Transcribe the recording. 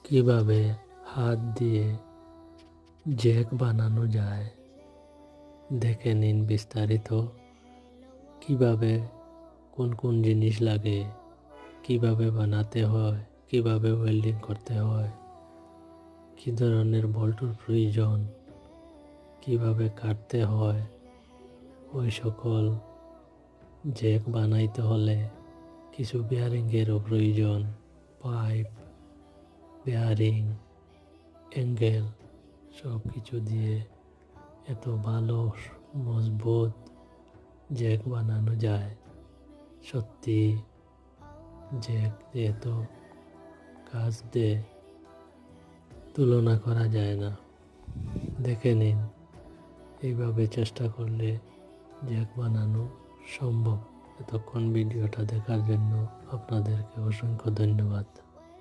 কিভাবে হাত দিয়ে জ্যাক বানানো যায় দেখে নিন বিস্তারিত। কিভাবে কোন কোন জিনিস লাগে, কিভাবে বানাতে হয়, কিভাবে ওয়েল্ডিং করতে হয়, কী ধরনের বল্টুর প্রয়োজন, কিভাবে কাটতে হয়। ওই সকল জ্যাক বানাইতে হলে কিছু বেয়ারিংয়েরও প্রয়োজন। পাইপ, বেয়ারিং, অ্যাঙ্গেল সব কিছু দিয়ে এত ভালো মজবুত জ্যাক বানানো যায়। সত্যি জ্যাক দিয়ে তো কাজ দিয়ে তুলনা করা যায় না। দেখে নিন, এইভাবে চেষ্টা করলে জ্যাক বানানো সম্ভব। এতক্ষণ ভিডিওটা দেখার জন্য আপনাদেরকে অসংখ্য ধন্যবাদ।